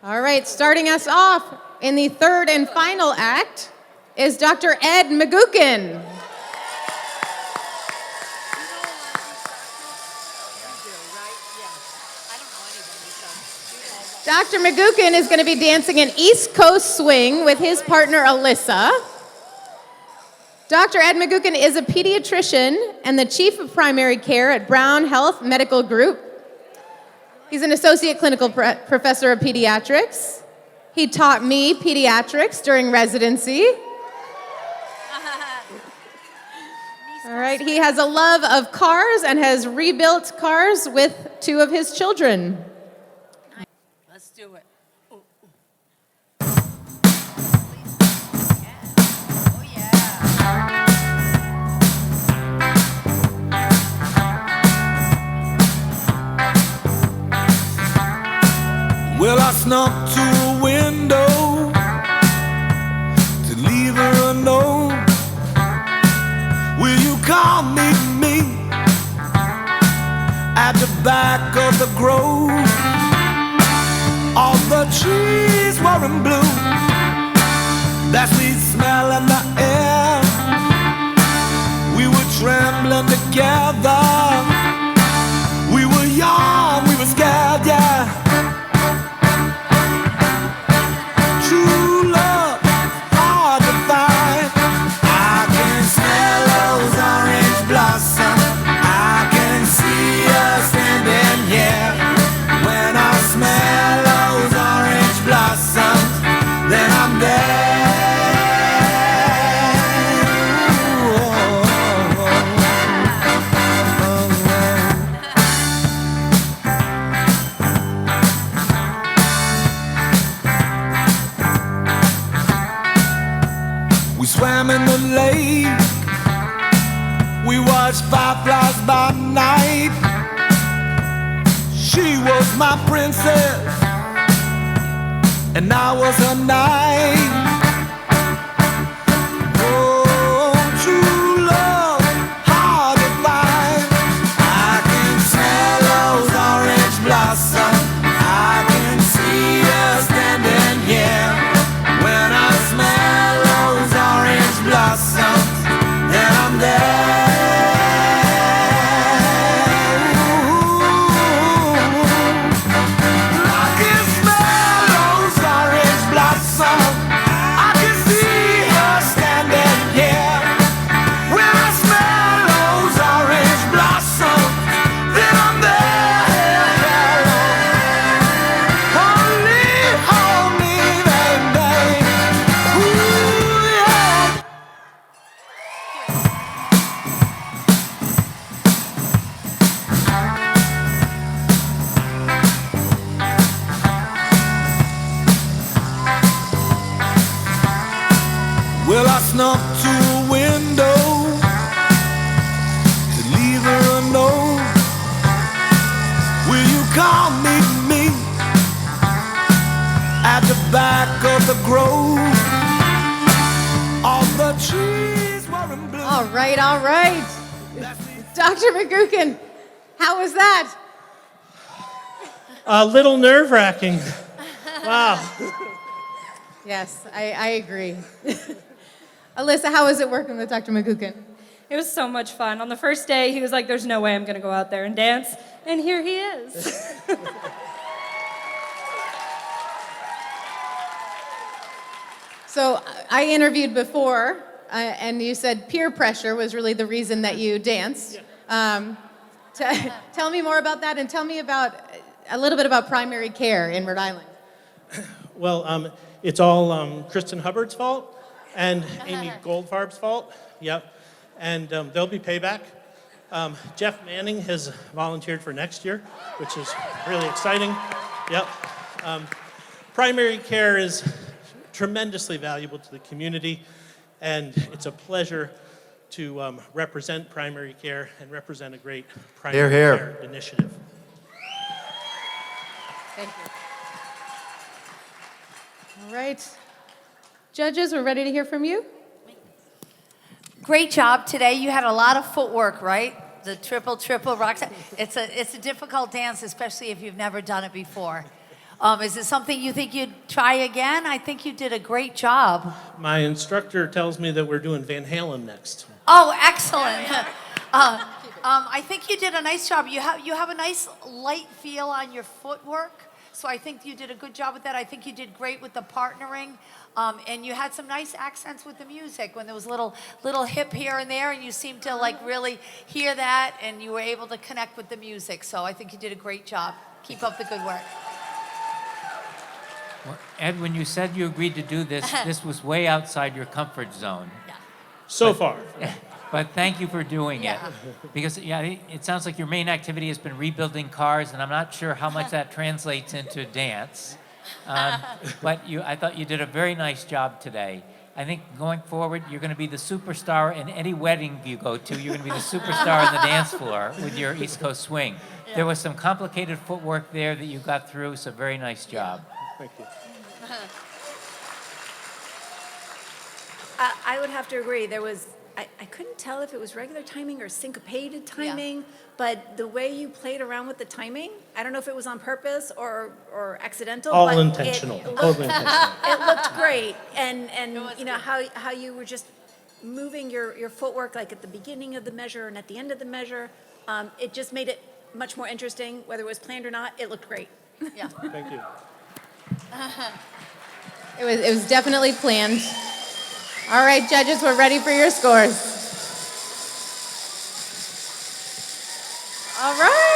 All right, starting us off in the third and final act is Dr. Ed McGookin. Dr. McGookin is going to be dancing an East Coast swing with his partner, Alyssa. Dr. Ed McGookin is a pediatrician and the chief of primary care at Brown Health Medical Group. He's an associate clinical professor of pediatrics. He taught me pediatrics during residency. All right, he has a love of cars and has rebuilt cars with two of his children. Let's do it. Ooh, ooh. Oh, yeah. Well, I snuck to a window to leave her a note. Will you come meet me at the back of the grove? All the trees were in bloom, that sweet smell in the air. We were trembling together. We were young, we were scared, yeah. True love, hard to find. I can smell those orange blossoms. I can see us standing here. When I smell those orange blossoms, then I'm there. We swam in the lake. We watched fireflies by night. She was my princess, and I was her knight. Oh, true love, hard to find. I can smell those orange blossoms. I can see us standing here. When I smell those orange blossoms, then I'm there. Well, I snuck to a window to leave her a note. Will you come meet me at the back of the grove? All the trees were in bloom. All right, all right. Dr. McGookin, how was that? A little nerve-wracking. Wow. Yes, I agree. Alyssa, how was it working with Dr. McGookin? It was so much fun. On the first day, he was like, there's no way I'm going to go out there and dance. And here he is. So I interviewed before, and you said peer pressure was really the reason that you danced. Tell me more about that, and tell me about a little bit about primary care in Rhode Island. Well, it's all Kristen Hubbard's fault and Amy Goldfarb's fault. Yep. And there'll be payback. Jeff Manning has volunteered for next year, which is really exciting. Yep. Primary care is tremendously valuable to the community, and it's a pleasure to represent primary care and represent a great primary care initiative. Thank you. All right. Judges, we're ready to hear from you. Great job today. You had a lot of footwork, right? The triple rock. It's a difficult dance, especially if you've never done it before. Is it something you think you'd try again? I think you did a great job. My instructor tells me that we're doing Van Halen next. Oh, excellent. I think you did a nice job. You have a nice light feel on your footwork. So I think you did a good job with that. I think you did great with the partnering. And you had some nice accents with the music when there was little hip here and there, and you seemed to like really hear that, and you were able to connect with the music. So I think you did a great job. Keep up the good work. Well, Ed, when you said you agreed to do this, this was way outside your comfort zone. So far. But thank you for doing Yeah. it. Because it sounds like your main activity has been rebuilding cars, and I'm not sure how much that translates into dance. But I thought you did a very nice job today. I think going forward, you're going to be the superstar in any wedding you go to. You're going to be the superstar on the dance floor with your East Coast swing. Yeah. There was some complicated footwork there that you got through, so very nice job. Thank you. I would have to agree. I couldn't tell if it was regular timing or syncopated timing, but the way you played around with the timing, I don't know if it was on purpose or accidental. All but intentional. It Totally intentional. it looked great, and you know how you were just moving your footwork like at the beginning of the measure and at the end of the measure. It just made it much more interesting, whether it was planned or not. It looked great. Yeah. Thank you. It was definitely planned. All right, judges, we're ready for your scores. All right.